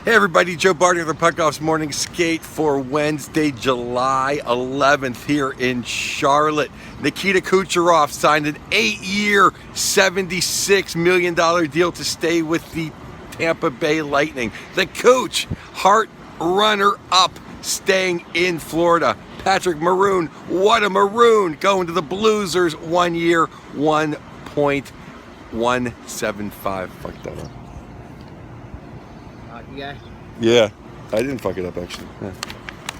Hey everybody, Joe Barty with the Puck Off's Morning Skate for Wednesday, July 11th here in Charlotte. Nikita Kucherov signed an 8-year, $76 million deal to stay with the Tampa Bay Lightning. The Cooch, Hart runner-up, staying in Florida. Patrick Maroon, what a Maroon, going to the Blooosers, 1 year, $1.175. Fuck that up. Yeah. Yeah, I didn't fuck it up actually. Yeah.